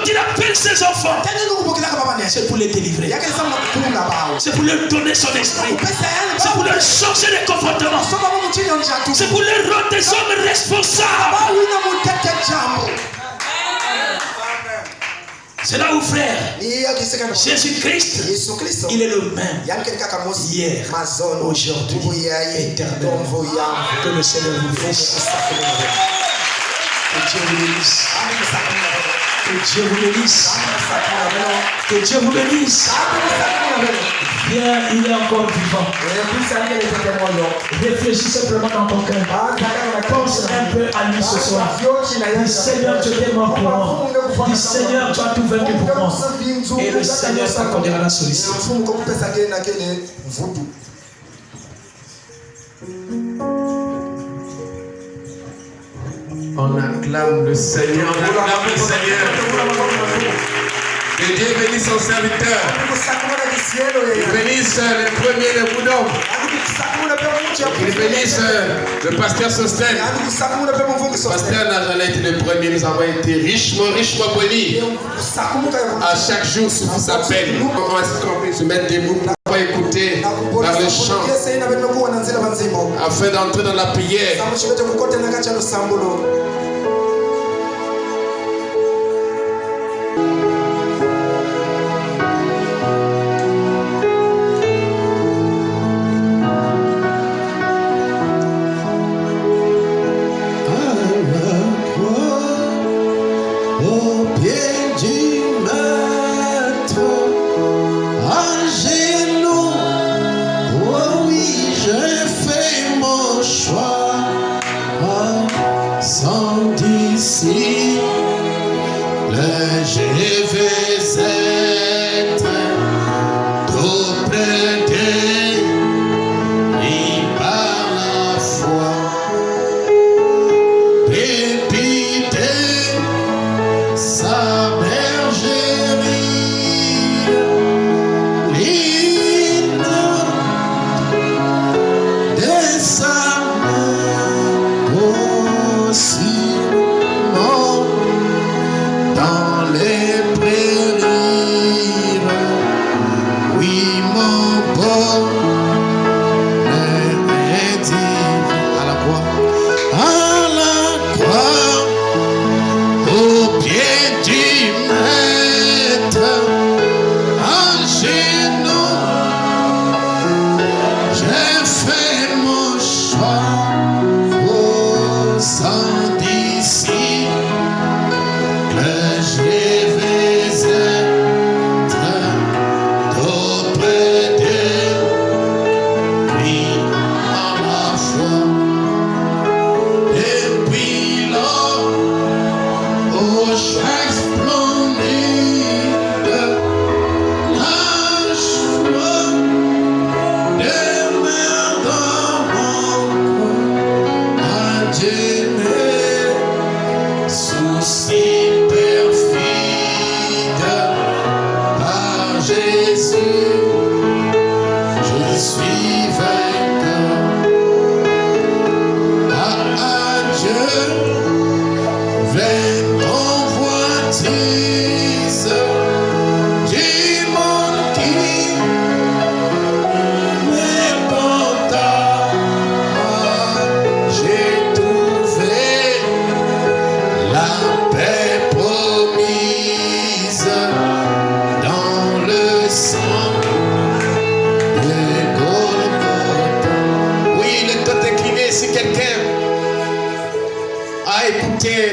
quand il appelle ses enfants, c'est pour les délivrer. C'est pour leur donner son esprit. C'est pour leur changer de comportement. C'est pour leur rendre des hommes responsables. C'est là où, frère, Jésus-Christ, il est le même hier, aujourd'hui, éternellement. Que le Seigneur vous bénisse. Que Dieu vous bénisse. Que Dieu vous bénisse. Que Dieu vous bénisse. Bien, il est encore vivant. Réfléchis simplement dans ton cœur. Pense un peu à lui ce soir. Dis Seigneur, tu es mort pour moi. Dis Seigneur, tu as tout vaincu pour moi. Et le Seigneur t'accordera la solution. On acclame le Seigneur, on acclame le Seigneur. Que Dieu bénisse son serviteur. Il bénisse le premier de Boudom. Il bénisse le pasteur Sosten. Le pasteur n'a jamais été le premier. Nous avons été richement bénis. À chaque jour, sous sa peine. On va se mettre debout pour écouter dans le chant. Afin d'entrer dans la prière.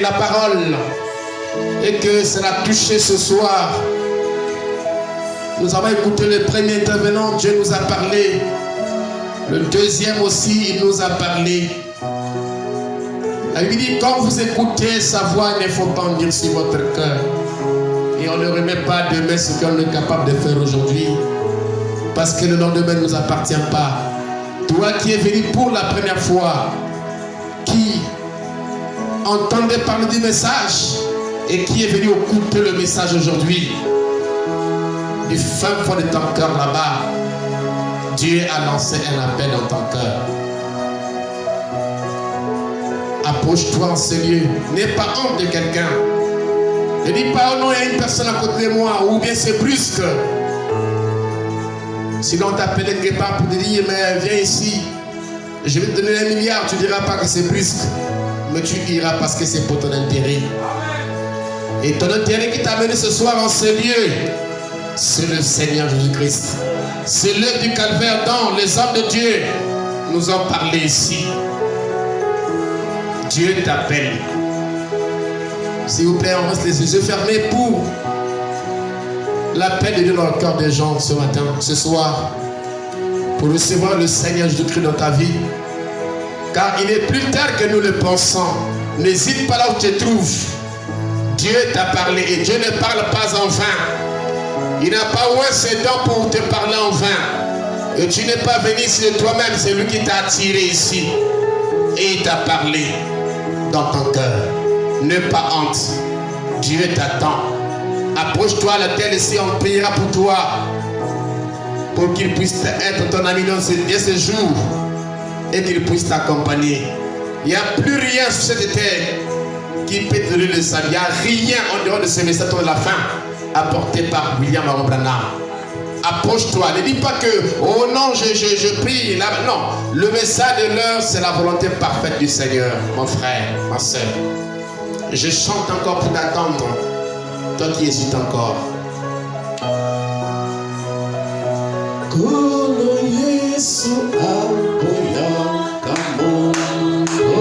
La parole et que ça l'a touché ce soir. Nous avons écouté le premier intervenant, Dieu nous a parlé. Le deuxième aussi, il nous a parlé. Il dit, quand vous écoutez sa voix, il ne faut pas en dire sur votre cœur. Et on ne remet pas demain ce qu'on est capable de faire aujourd'hui. Parce que le lendemain ne nous appartient pas. Toi qui es venu pour la première fois, qui entendait parler du message et qui est venu écouter le message aujourd'hui, du fin fond de ton cœur là-bas, Dieu a lancé un appel dans ton cœur. Approche-toi en ce lieu. N'aie pas honte de quelqu'un. Ne dis pas, oh non, il y a une personne à côté de moi, ou bien c'est brusque. Sinon, on t'appelle quelque part pour te dire, mais viens ici, je vais te donner 1 milliard, tu ne diras pas que c'est brusque, mais tu iras parce que c'est pour ton intérêt. Et ton intérêt qui t'a amené ce soir en ce lieu, c'est le Seigneur Jésus-Christ. C'est l'œuvre du calvaire dont les hommes de Dieu nous ont parlé ici. Dieu t'appelle. S'il vous plaît, on reste les yeux fermés pour l'appel de Dieu dans le cœur des gens ce matin, ce soir, pour recevoir le Seigneur Jésus-Christ dans ta vie. Car il est plus tard que nous le pensons. N'hésite pas là où tu te trouves. Dieu t'a parlé et Dieu ne parle pas en vain. Il n'a pas ouvert ses dents pour te parler en vain. Et tu n'es pas venu ici de toi-même, c'est lui qui t'a attiré ici. Et il t'a parlé dans ton cœur. Ne pas honte. Dieu t'attend. Approche-toi à l'autel ici, on priera pour toi. Pour qu'il puisse être ton ami dans ce jour. Et qu'il puisse t'accompagner. Il n'y a plus rien sur cette terre qui peut te donner le salut. Il n'y a rien en dehors de ce message de la fin apporté par William Aaron Branham. Approche-toi. Ne dis pas que, oh non, je prie. Là. Non, le message de l'heure, c'est la volonté parfaite du Seigneur, mon frère, ma soeur. Je chante encore pour t'attendre. Toi qui hésites encore. Kono Yesu apoya kamondo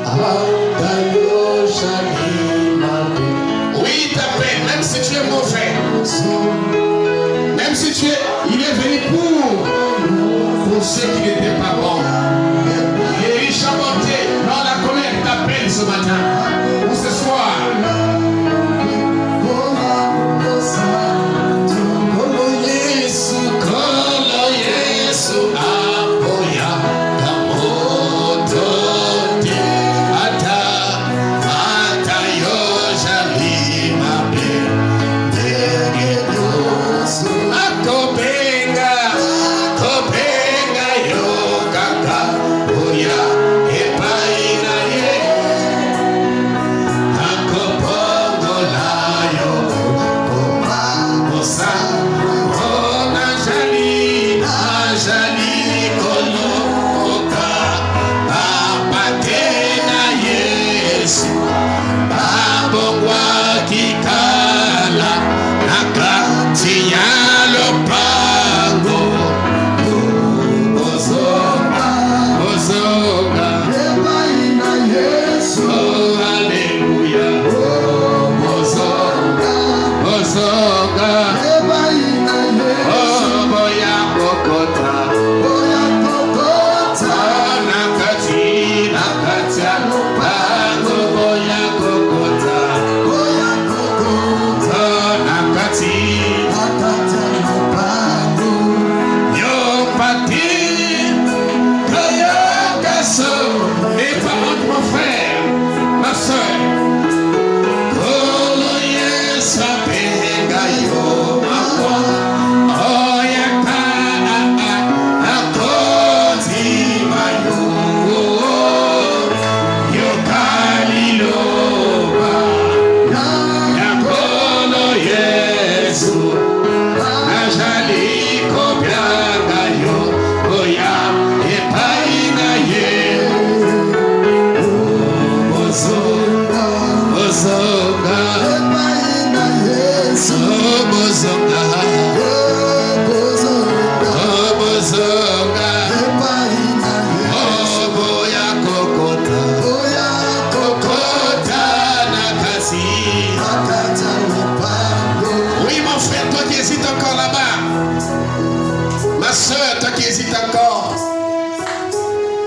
Atayo Shalima. Oui, t'appelle, même si tu es mauvais. Même si tu es, il est venu pour ceux qui n'étaient pas bons. Et il chantait dans la colère, t'appelle ce matin ou ce soir.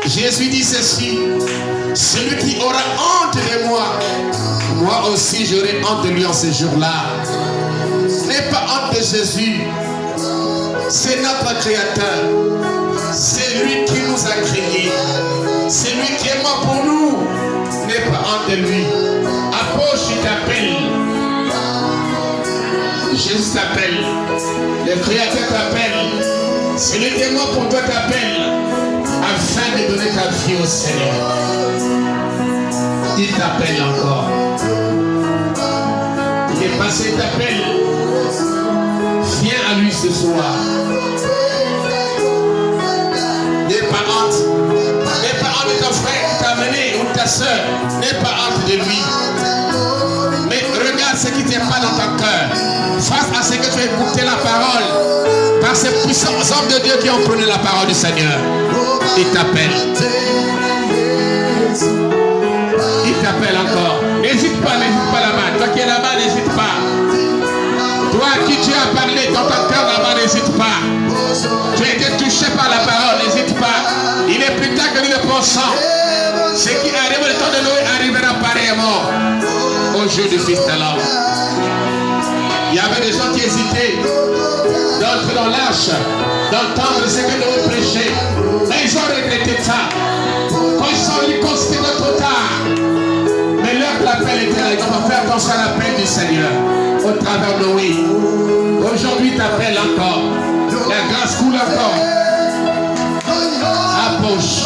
Jésus dit ceci, celui qui aura honte de moi, moi aussi j'aurai honte de lui en ce jour-là. Ce n'est pas honte de Jésus, c'est notre Créateur, c'est lui qui nous a créés, c'est lui qui est mort pour nous, ce n'est pas honte de lui. Approche, il t'appelle, Jésus t'appelle, le Créateur t'appelle, celui qui est mort pour toi t'appelle, afin de donner ta vie au Seigneur. Il t'appelle encore. Il est passé, il t'appelle. Viens à lui ce soir. N'aie pas honte. N'aie pas honte de ton frère qui t'a amené ou de ta soeur. N'aie pas honte de lui. Mais regarde ce qui n'est pas dans ton cœur. Face à ce que tu as écouté la parole. Par ces puissants hommes de Dieu qui ont prôné la parole du Seigneur. Il t'appelle. Il t'appelle encore. N'hésite pas là-bas. Toi qui es là-bas, n'hésite pas. Toi à qui tu as parlé dans ton cœur là-bas, n'hésite pas. Tu as été touché par la parole, n'hésite pas. Il est plus tard que nous le pensons. Ce qui arrive le temps de Noé arrivera pareillement au jour du Fils de l'homme. Il y avait des gens qui hésitaient d'entrer dans l'arche, d'entendre ce que Noé prêchait. Mais ils ont regretté ça. Quand ils sont venus, c'était trop tard. Mais l'heure de l'appel était là. Ils ont fait attention à l'appel du Seigneur au travers de Noé. Aujourd'hui, t'appelle encore. La grâce coule encore. Approche.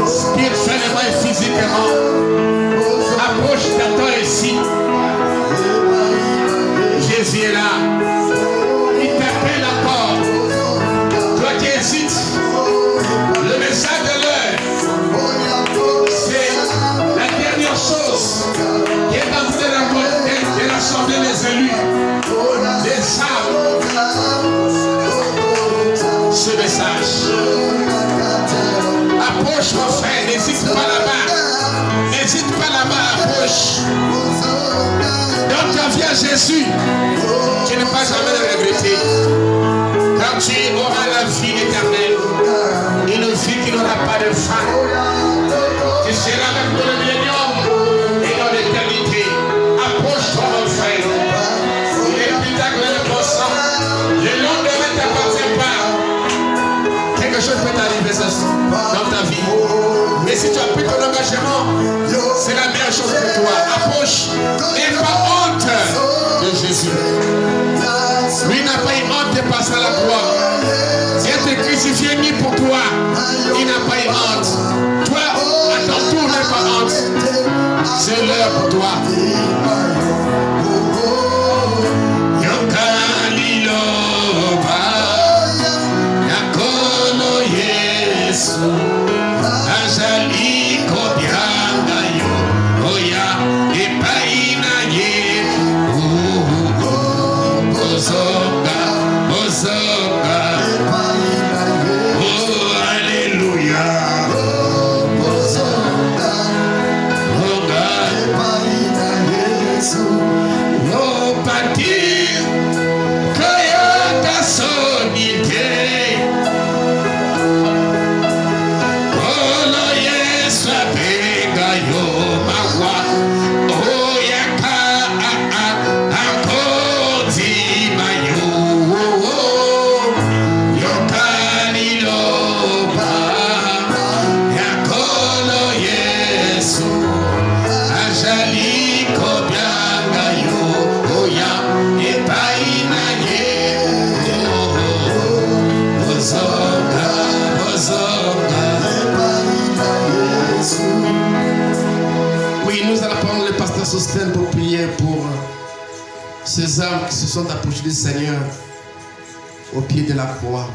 Spirituellement et physiquement. Approche toi ici. Jésus est là. Il t'appelle encore. Toi qui hésites. Le message de l'heure, c'est la dernière chose qui est en train de l'assemblée des élus, des âmes. Ce message. Approche mon frère, n'hésite pas là-bas. N'hésite pas là-bas, approche. Donne ta vie à Jésus. Tu ne vas jamais le regretter. Quand tu auras la vie éternelle, une vie qui n'aura pas de fin. Tu seras avec nous le millénium et dans l'éternité. Approche-toi mon frère. Il est plus tard que le pensant. Le lendemain ne t'appartient pas. Quelque chose peut t'arriver dans ta vie. Mais si tu as pris ton engagement, c'est la meilleure chose pour toi. Approche. N'aie pas honte de Jésus. Lui n'a pas eu honte de passer à la croix. Être crucifié ni pour toi. Il n'a pas eu honte. Toi, à ton tour, n'aie pas honte. C'est l'heure pour toi. Pour prier pour ces âmes qui se sont approchées du Seigneur au pied de la croix.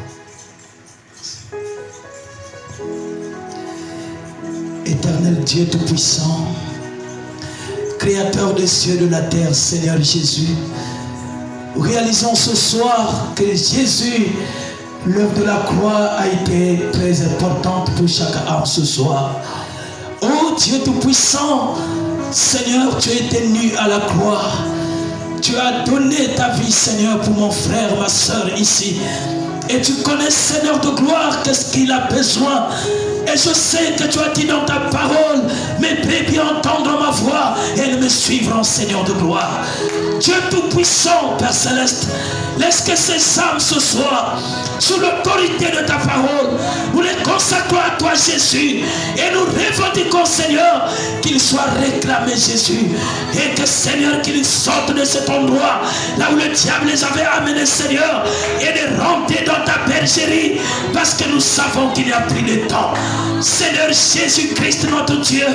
Éternel Dieu Tout-Puissant, Créateur des cieux et de la terre, Seigneur Jésus, réalisons ce soir que Jésus, l'œuvre de la croix a été très importante pour chaque âme ce soir. Oh Dieu Tout-Puissant, Seigneur, tu es tenu à la croix. Tu as donné ta vie, Seigneur, pour mon frère, ma soeur ici. Et tu connais, Seigneur de gloire, qu'est-ce qu'il a besoin. Et je sais que tu as dit dans ta parole, mes bébés entendront ma voix et elles me suivront, Seigneur de gloire. Dieu Tout-Puissant, Père Céleste, laisse que ces âmes ce soir, sous l'autorité de ta parole, nous les consacrons à toi, Jésus, et nous revendiquons, Seigneur, qu'ils soient réclamés, Jésus, et que, Seigneur, qu'ils sortent de cet endroit, là où le diable les avait amenés, Seigneur, et de rentrer dans ta bergerie, parce que nous savons qu'il n'y a plus de temps. Seigneur Jésus-Christ, notre Dieu,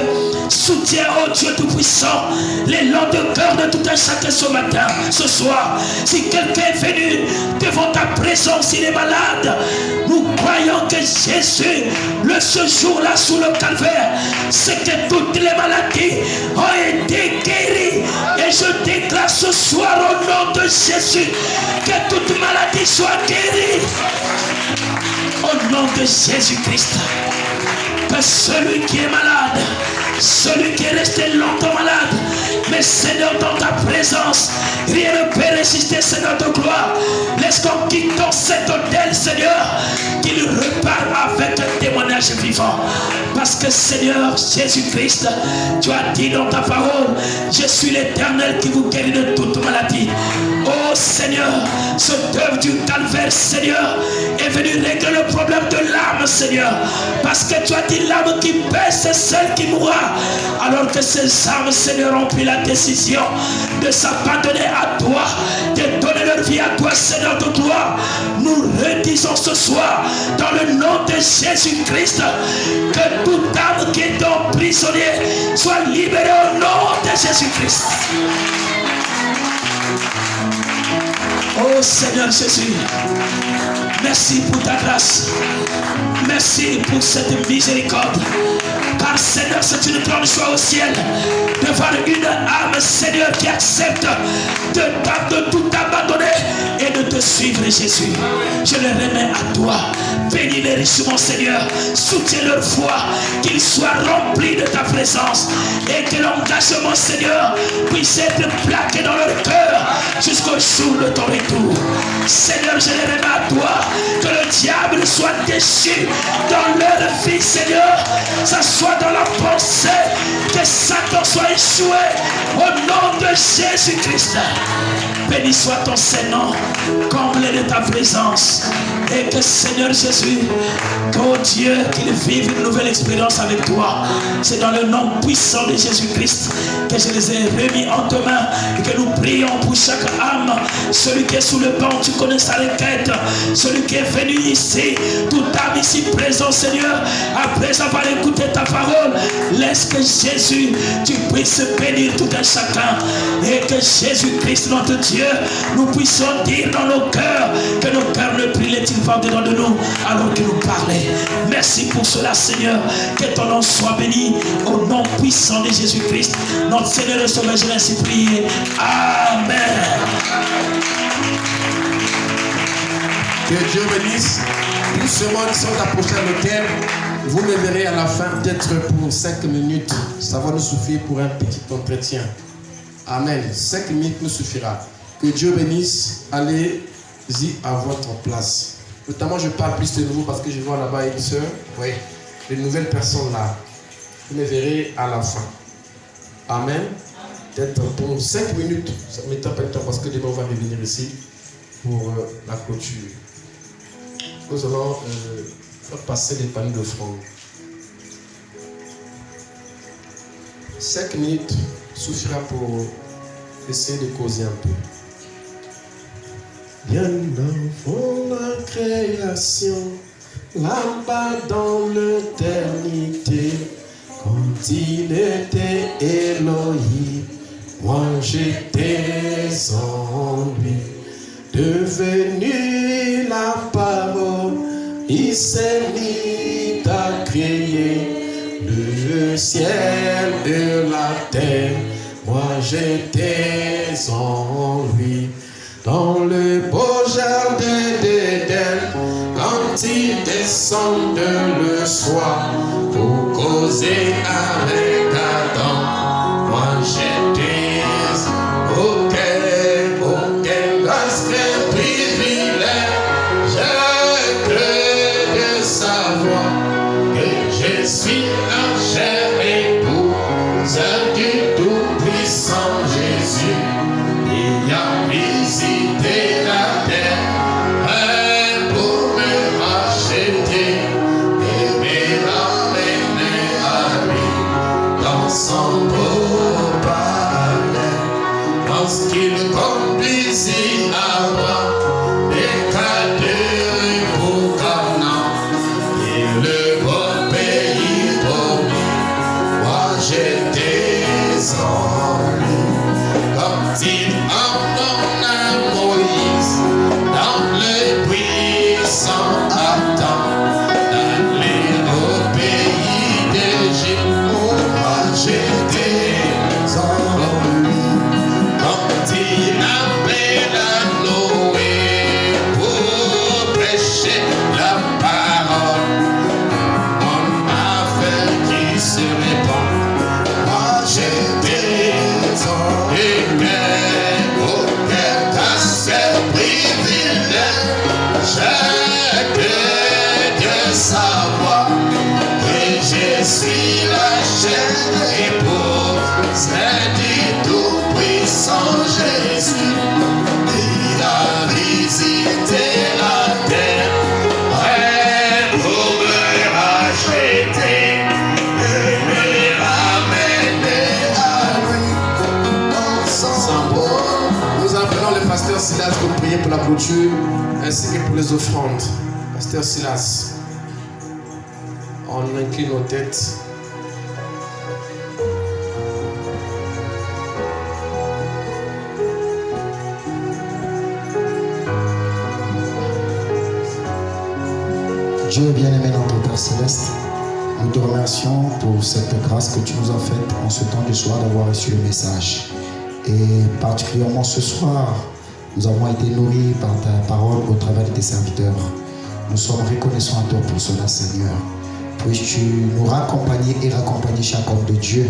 soutiens, oh Dieu Tout-Puissant, les longs de cœur de tout un chacun ce matin, ce soir. Si quelqu'un est venu devant ta présence, il est malade, nous croyons que Jésus, ce jour-là sous le calvaire, c'est que toutes les maladies ont été guéries. Et je déclare ce soir au nom de Jésus que toute maladie soit guérie. Au nom de Jésus-Christ. Que celui qui est malade, celui qui est resté longtemps malade, mais Seigneur, dans ta présence, rien ne peut résister, Seigneur de gloire. Laisse qu'on quitte cet hôtel, Seigneur, qu'il repart avec un témoignage vivant. Parce que Seigneur Jésus-Christ, tu as dit dans ta parole, je suis l'Éternel qui vous guérit de toute maladie. Oh Seigneur, cette œuvre du calvaire, Seigneur, est venue régler le problème de l'âme, Seigneur. Parce que tu as dit l'âme qui pèse, c'est celle qui mourra. Alors que ces âmes, Seigneur, ont pris la décision de s'abandonner à toi, de donner leur vie à toi, Seigneur de gloire. Nous redisons ce soir, dans le nom de Jésus-Christ, que toute âme qui est emprisonnée soit libérée au nom de Jésus-Christ. Oh Seigneur Jésus, merci pour ta grâce. Merci pour cette miséricorde. Car Seigneur, c'est une grande joie au ciel de voir une âme, Seigneur, qui accepte de tout abandonner et de te suivre, Jésus. Je les remets à toi. Bénis les richement, Seigneur. Soutiens leur foi, qu'ils soient remplis de ta présence et que l'engagement, Seigneur, puisse être plaqué dans leur cœur jusqu'au jour de ton retour. Seigneur, je les remets à toi. Que le diable soit déchu dans leur vie, Seigneur. Ça soit dans la pensée, que Satan soit échoué au nom de Jésus-Christ. Béni soit ton Saint-Nom, comblé de ta présence. Et que Seigneur Jésus, qu'au Dieu, qu'il vive une nouvelle expérience avec toi. C'est dans le nom puissant de Jésus-Christ que je les ai remis en tes mains et que nous prions pour chaque âme. Celui qui est sous le banc, tu connais sa requête. Celui qui est venu ici, toute âme ici présent, Seigneur, après avoir écouté ta parole, laisse que Jésus, tu puisses bénir tout un chacun. Et que Jésus-Christ, notre Dieu, nous puissions dire dans nos cœurs que nos cœurs ne brûlaient-ils pas dedans de nous alors qu'il nous parlait. Merci pour cela, Seigneur. Que ton nom soit béni au nom puissant de Jésus-Christ. Notre Seigneur et Sauveur, je l'ai ainsi prié. Amen. Que Dieu bénisse. Tous ceux qui sont approchés à l'hôtel, vous me verrez à la fin, peut-être pour 5 minutes. Ça va nous suffire pour un petit entretien. Amen. 5 minutes nous suffira. Que Dieu bénisse. Allez-y à votre place. Notamment, je parle plus de nouveau parce que je vois là-bas une soeur. Oui. Les nouvelles personnes là. Vous me verrez à la fin. Amen. Peut-être pour 5 minutes. Ça ne m'étonne pas le temps parce que demain on va revenir ici pour la clôture. Nous allons faire passer les paniers d'offrande. 5 minutes suffira pour essayer de causer un peu. Bien avant la création, là-bas dans l'éternité, quand il était Elohim, moi j'étais en lui, devenu la parole, il s'est mis à créer le ciel et la terre. Moi j'étais en lui. Dans le beau jardin d'Éden, quand il descend le soir pour causer avec Adam, moi j'étais auquel grâce et privilège de savoir que je suis la chair épouse du Tout-Puissant Jésus. Il a visité la terre pour me racheter et me ramener à lui dans son beau palais. Lorsqu'il conduisit Abraham des cadres pour Canaan et le beau pays promis, moi j'étais en lui. Quand il emmena Moïse dans le puissant Adam, d'aller au pays d'Égypte, moi j'étais en lui. Quand il appela Noé pour prêcher la parole, en affaire qui se répand, moi j'étais en lui. De savoir que je suis la chair épouse du Tout-Puissant Jésus. Il a visité la terre pour me racheter et me ramener à lui dans son beau. Nous appelons le pasteur Silas pour prier pour la clôture ainsi que pour les offrandes. Pasteur Silas, on incline nos têtes. Dieu bien-aimé, notre Père Céleste, nous te remercions pour cette grâce que tu nous as faite en ce temps de soir d'avoir reçu le message. Et particulièrement ce soir, nous avons été nourris par ta parole au travers de tes serviteurs. Nous sommes reconnaissants à toi pour cela, Seigneur. Puisses-tu nous raccompagner et raccompagner chaque homme de Dieu,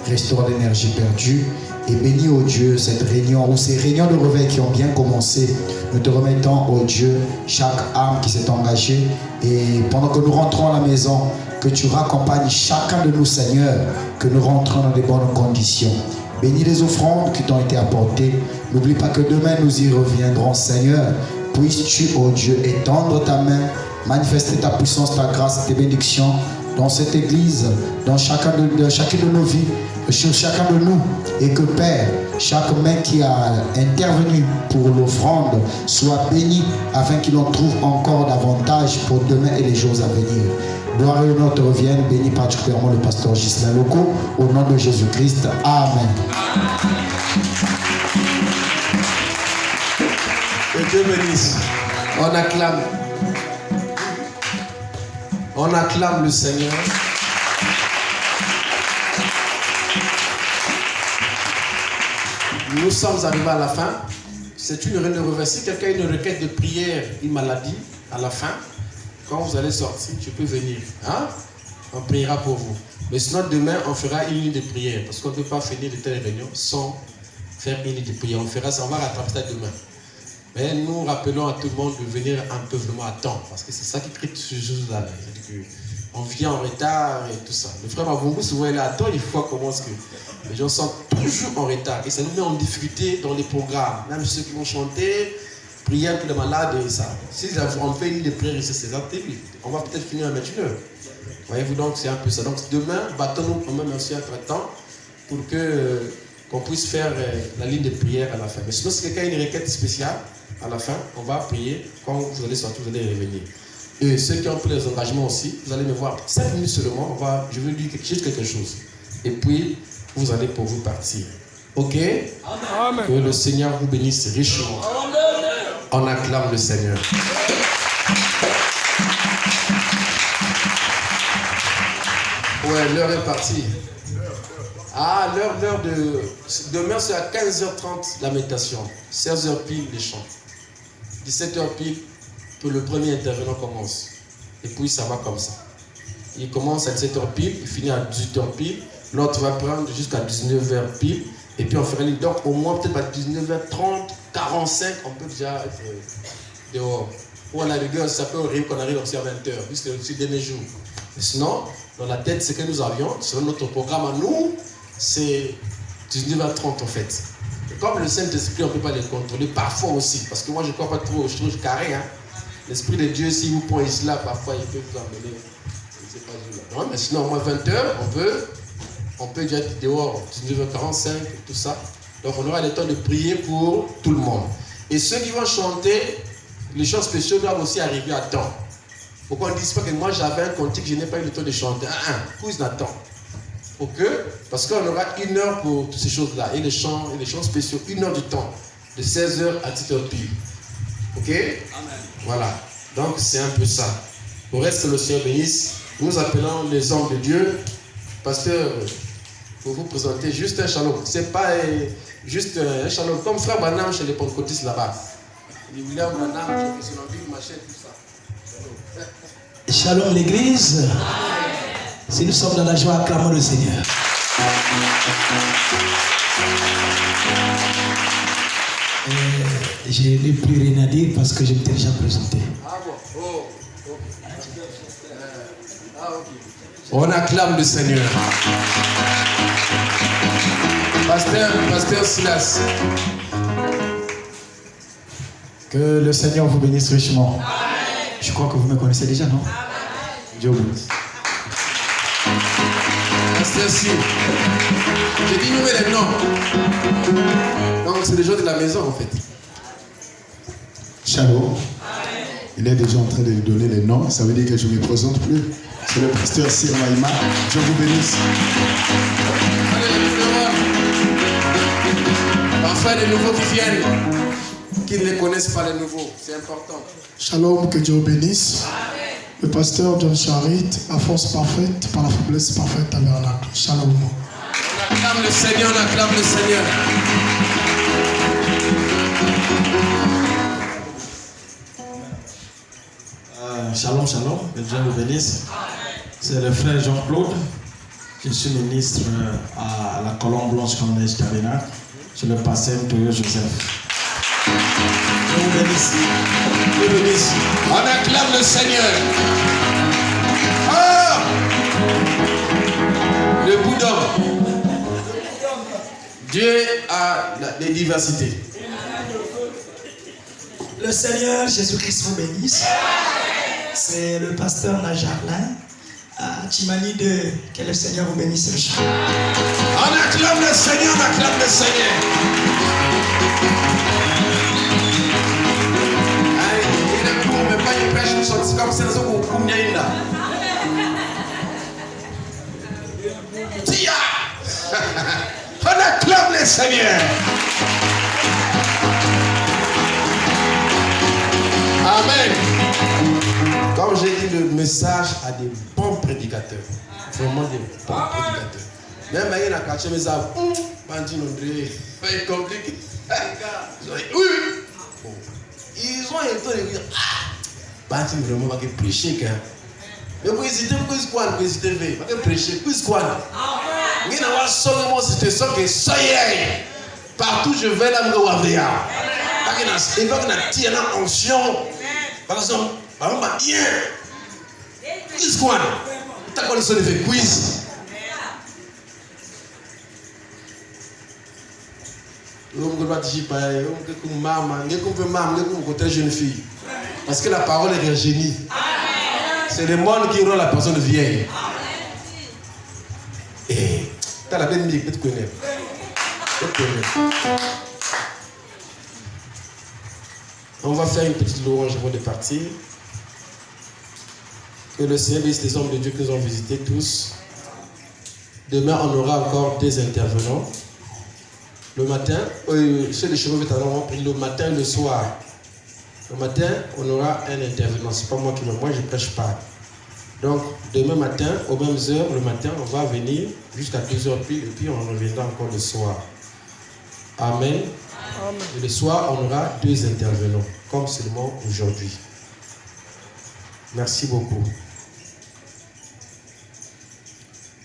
restaure l'énergie perdue et bénis, ô Dieu, cette réunion ou ces réunions de réveil qui ont bien commencé. Nous te remettons, ô Dieu, chaque âme qui s'est engagée et pendant que nous rentrons à la maison, que tu raccompagnes chacun de nous, Seigneur, que nous rentrons dans de bonnes conditions. Bénis les offrandes qui t'ont été apportées. N'oublie pas que demain nous y reviendrons, Seigneur. Puisses-tu, ô Dieu, étendre ta main, manifester ta puissance, ta grâce, tes bénédictions dans cette église, dans chacune de nos vies, sur chacun de nous. Et que, Père, chaque main qui a intervenu pour l'offrande soit bénie afin qu'il en trouve encore davantage pour demain et les jours à venir. Gloire et honneur te reviennent. Bénis particulièrement le pasteur Ghislain Loco. Au nom de Jésus-Christ. Amen. Que Dieu bénisse. On acclame. On acclame le Seigneur. Nous sommes arrivés à la fin. C'est une réunion de reversée. Quelqu'un a une requête de prière, une maladie, à la fin. Quand vous allez sortir, tu peux venir. Hein? On priera pour vous. Mais sinon, demain, on fera une ligne de prière. Parce qu'on ne peut pas finir de telles réunions sans faire une ligne de prière. On fera ça, on va rattraper ça demain. Mais nous rappelons à tout le monde de venir un peu vraiment à temps. Parce que c'est ça qui crée toutes ces choses-là. On vient en retard et tout ça. Le frère Mavungu, souvent il est à temps, il faut comment est-ce que les gens sont toujours en retard. Et ça nous met en difficulté dans les programmes. Même ceux qui vont chanter, prier pour les malades et ça. Si on fait une ligne de prière ici, c'est terrible. On va peut-être finir à 21h. Voyez-vous, donc c'est un peu ça. Donc demain, battons-nous quand même aussi entre-temps pour qu'on puisse faire la ligne de prière à la fin. Mais sinon, si quelqu'un a une requête spéciale, à la fin, on va prier. Quand vous allez sortir, vous allez revenir. Et ceux qui ont pris les engagements aussi, vous allez me voir 5 minutes seulement. Je vais lui dire juste quelque chose. Et puis, vous allez pour vous partir. Ok? Amen. Que le Seigneur vous bénisse richement. Amen. On acclame le Seigneur. Ouais, l'heure est partie. Ah, l'heure de... Demain, c'est à 15h30 la méditation. 16h pile, les chants. 17h pile, que le premier intervenant commence. Et puis, ça va comme ça. Il commence à 17h pile, il finit à 18h pile. L'autre va prendre jusqu'à 19h pile. Et puis, on fera une... Donc, au moins, peut-être à 19h30, 45, on peut déjà être dehors. Ou à la rigueur, ça peut arriver qu'on arrive aussi à 20h, puisque c'est le dernier jour. Mais sinon, dans la tête, c'est que nous avions, sur notre programme à nous, c'est 19h30 en fait. Et comme le Saint-Esprit, on ne peut pas les contrôler, parfois aussi, parce que moi je ne crois pas trop, je trouve carré. Hein. L'Esprit de Dieu, s'il vous prend ici là, parfois il peut vous emmener. Je ne sais pas où là. Non, mais sinon, au moins 20h, on peut déjà être dehors, 19h45, tout ça. Donc on aura le temps de prier pour tout le monde. Et ceux qui vont chanter, les chants spéciaux doivent aussi arriver à temps. Pourquoi on ne dit pas que moi j'avais un cantique, je n'ai pas eu le temps de chanter. Pousse Nathan. Ok? Parce qu'on aura 1 heure pour toutes ces choses-là. Et les chants spéciaux, 1 heure du temps. De 16h à 17h pile. Ok? Amen. Voilà. Donc c'est un peu ça. Pour reste que le Seigneur bénisse. Nous appelons les hommes de Dieu. Pasteur, pour vous présenter juste un shalom. C'est pas juste un shalom. Comme frère Branham chez les pentecôtistes là-bas. William Branham, c'est l'envie de machin, tout ça. Shalom l'église. Si nous sommes dans la joie, acclamons le Seigneur. Je n'ai plus rien à dire parce que je m'étais déjà présenté. On acclame le Seigneur. Pasteur Silas. Que le Seigneur vous bénisse richement. Je crois que vous me connaissez déjà, non? Dieu vous bénisse. Pasteur Si. J'ai dit nous les noms. Donc c'est les gens de la maison en fait. Shalom. Il est déjà en train de lui donner les noms. Ça veut dire que je ne me présente plus. C'est le pasteur Sir Maïma. Dieu vous bénisse. Parfois les nouveaux qui viennent, qui ne les connaissent pas les nouveaux. C'est important. Shalom, que Dieu vous bénisse. Le pasteur John Charit, à force parfaite, par la faiblesse parfaite, tabernacle. Shalom. On acclame le Seigneur, on acclame le Seigneur. Shalom, shalom, que Dieu vous bénisse. C'est le frère Jean-Claude. Je suis ministre à la Colombe Blanche Collège Tabernacle. Je le pasteur Toyo Joseph. Dieu vous bénisse. Dieu bénisse. On acclame le Seigneur. Oh! Le bout d'homme. Dieu a des diversités. Le Seigneur Jésus-Christ vous bénisse. C'est le pasteur Najarlin à Timanide. Que le Seigneur vous bénisse. On acclame le Seigneur, on acclame le Seigneur. Il pas une prêche, c'est comme ça, Tia! On acclame le Seigneur. Amen. Comme j'ai dit, le message a des bons prédicateurs. Vraiment des bons prédicateurs. Même il y a un quartier, mais ça, Bandit André, c'est compliqué. Oui. Ils ont été de dire, Bandit vraiment va prêcher. Mais vous hésitez, vous hésitez, vous prêcher, vous hésitez. Il y a un seul situation que soyez. Partout je vais là, je vais voir. Il va y avoir une onction. Par exemple, bien. Quiz quoi? Tu as connu de faire quiz? Jeune fille. Parce que la parole est d'un génie. C'est le monde qui rend la personne vieille. Et tu as la belle musique, tu connais. On va faire une petite louange avant de partir. Que le Seigneur bénisse les hommes de Dieu que nous avons visités tous. Demain, on aura encore des intervenants. Le matin, ceux des chevaux vétérans ont pris le matin et le soir. Le matin, on aura un intervenant. Ce n'est pas moi qui me... Moi, je ne prêche pas. Donc, demain matin, aux mêmes heures, le matin, on va venir jusqu'à 2h pile et puis on reviendra encore le soir. Amen. Et le soir, on aura 2 intervenants, comme seulement aujourd'hui. Merci beaucoup.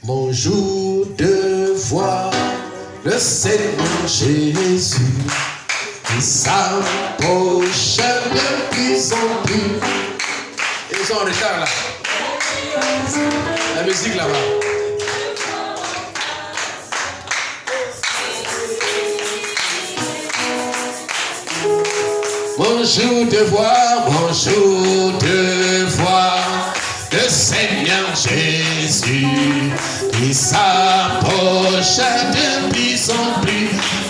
Mon jour de voir le Seigneur Jésus qui s'approche de plus en plus. Ils sont en retard là. La musique là-bas. Mon jour de voir le Seigneur Jésus qui s'approche de plus en plus.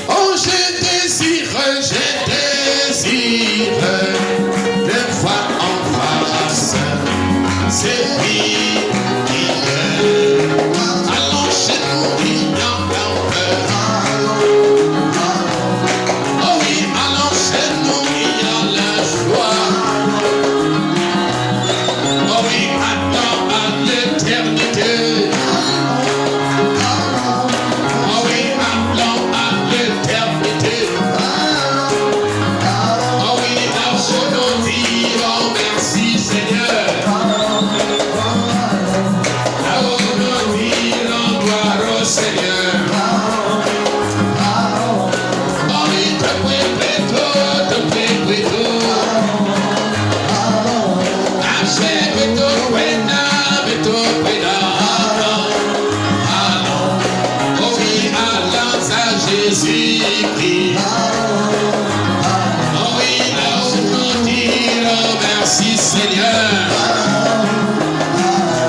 Oh, je désire le voir en face. C'est lui qui est. Allons chez nous, il n'y a pas peur. Oh oui, allons chez nous, il y a la joie. Oh oui, attends à l'éternité. Oh oui, attends à l'éternité. Oh oui, dans nos vies, oh merci Seigneur. Dans nos vies, on gloire au Seigneur. Oh oui, te prie plutôt. Achève ton pena. Oh oui, allons à Jésus-Christ. Oh oui, là où nous dirons merci Seigneur.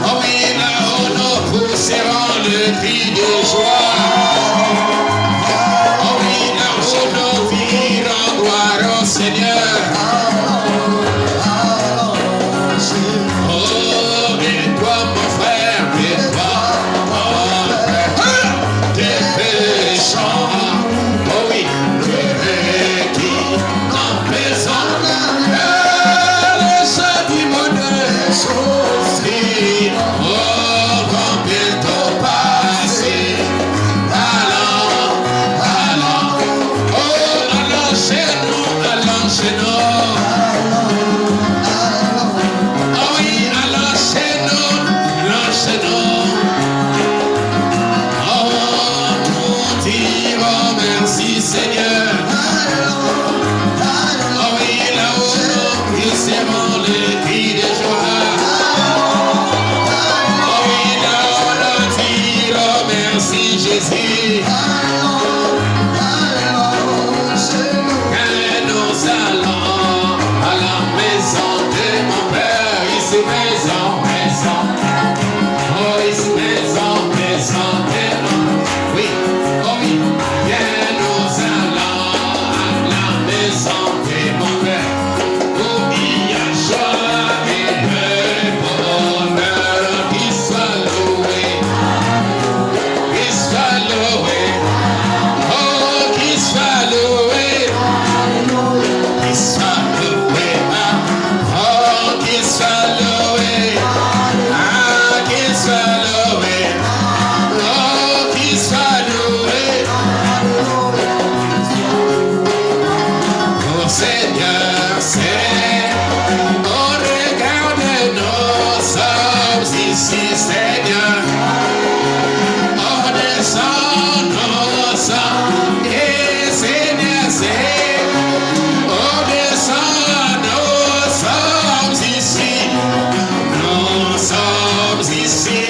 Oh oui, là où nous pousserons le cri de joie. Oh oui, là où nous dirons gloire au Seigneur. Oh, mais toi mon frère, mais toi mon frère, tes péchants, oh oui, qui empêchent le châtiment de soucis, oh, combien t'as passé, allons, oh, allons chez nous, oh oui, allons chez nous, oh, nous dirons merci Seigneur. Oh oui, là-haut, nous serons les cris de joie. Oh oui, là-haut, nous dirons merci Jésus. Quand nous allons à la maison de mon Père, ici maison. Oh, ici maison de mon. Oui, oh oui, viens nous allons à la maison de mon Père, où il y a joie et le bonheur. Qu'il soit loué, oh, qu'il soit loué, qu'il soit loué, oh, qu'il soit loué, ah, qu'il soit loué, oh, qu'il soit loué. Oh Seigneur, c'est au regard de nos sommes ici, Seigneur. Oh, descends nos sommes, et Seigneur, c'est oh, descends nos sommes ici. Nous sommes ici,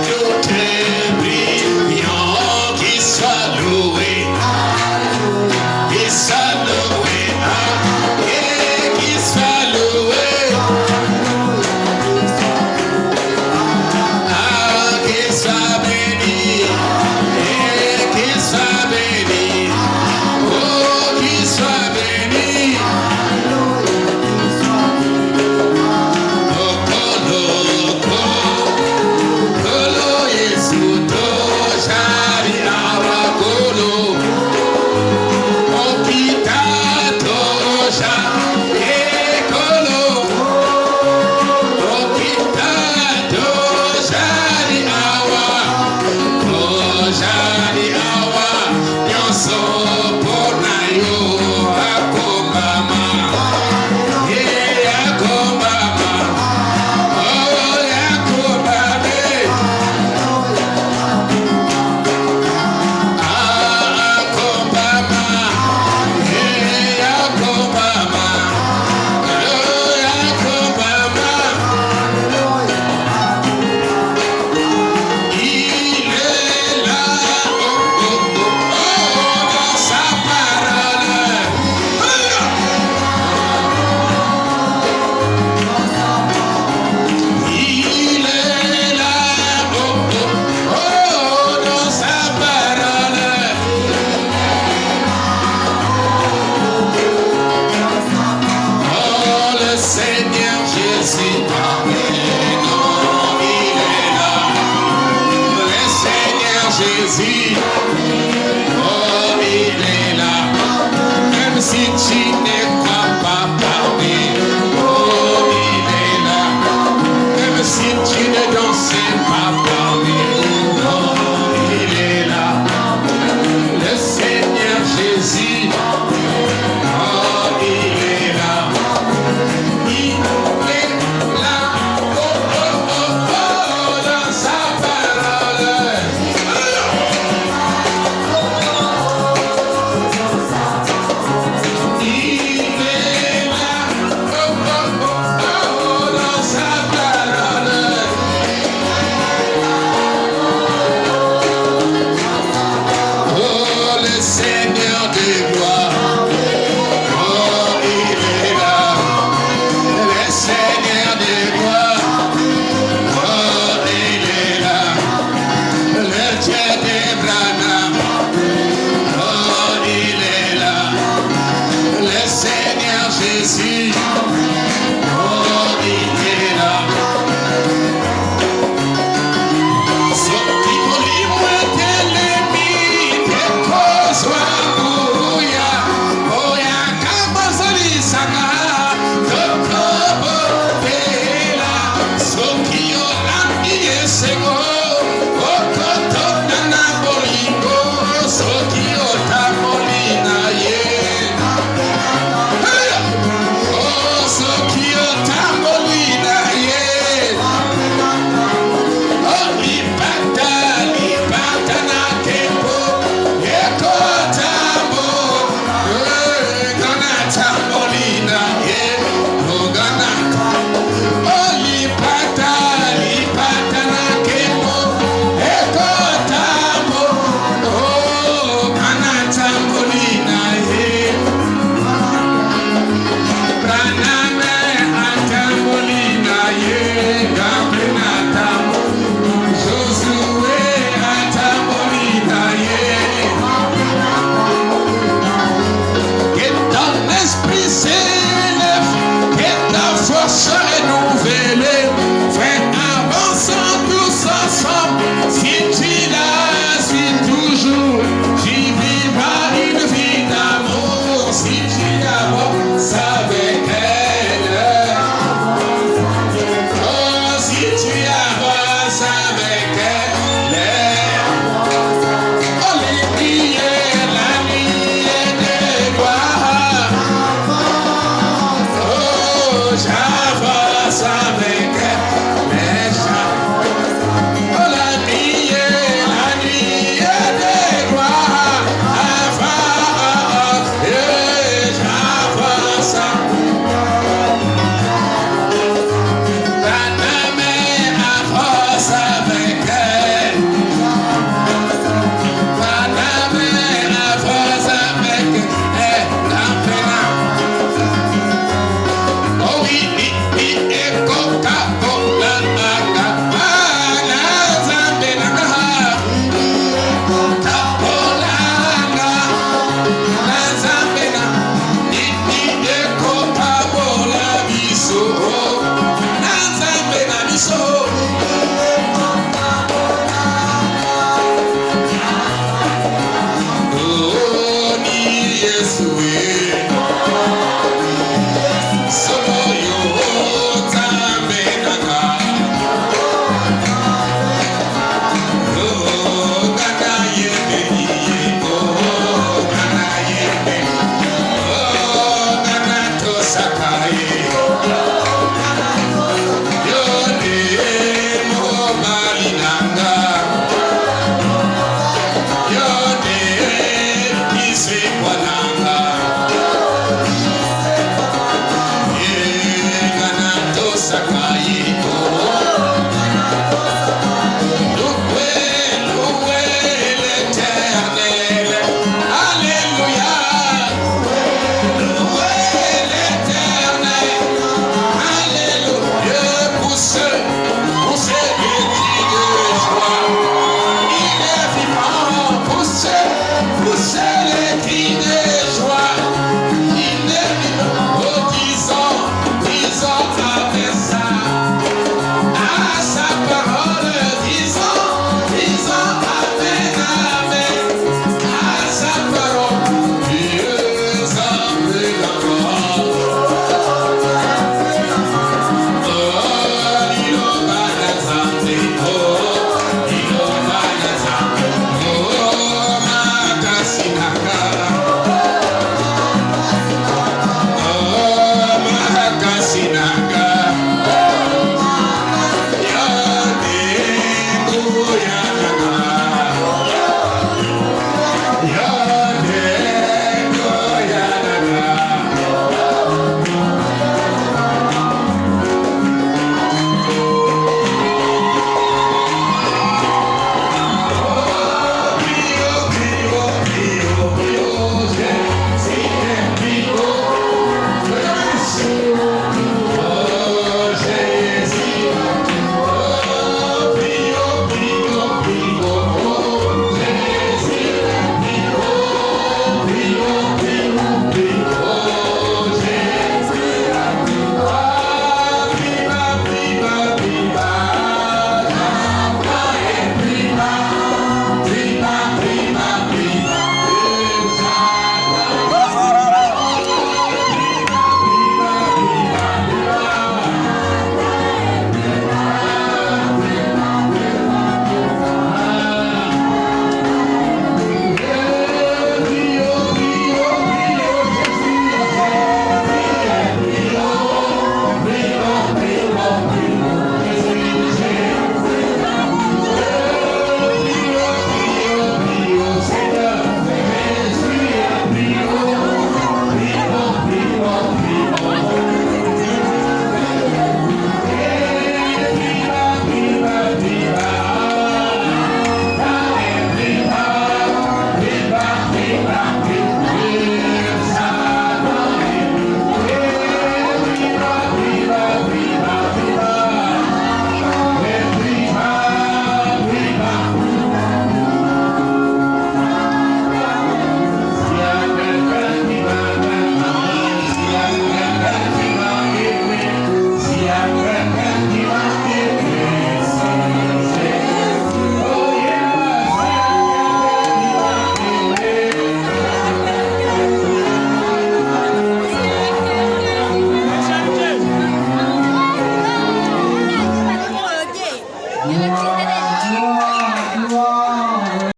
tout est brillant, qu'il soit loué, qu'il soit loué, et qu'il soit loué, qu'il soit béni, et qu'il soit béni, oh, qu'il soit béni. Kolo Yesu to shari awa kolo, okita to shari kolo, okita to Jésus. Oh, il est là. Même si tu ne crois pas parmi. Oh, il est là. Même si tu ne danses pas parmi. Oh, il est là. Le Seigneur Jésus. Oh, il est là. Il est là. Oh, oh, oh, oh, dans sa parole. Il est là. Oh, oh, oh, oh, dans sa parole. Oh, le Seigneur de gloire. Oh, il est là. Le Seigneur de gloire. Oh, il est là. Le Dieu d'Abraham. Oh, il est là. Le Seigneur Jésus.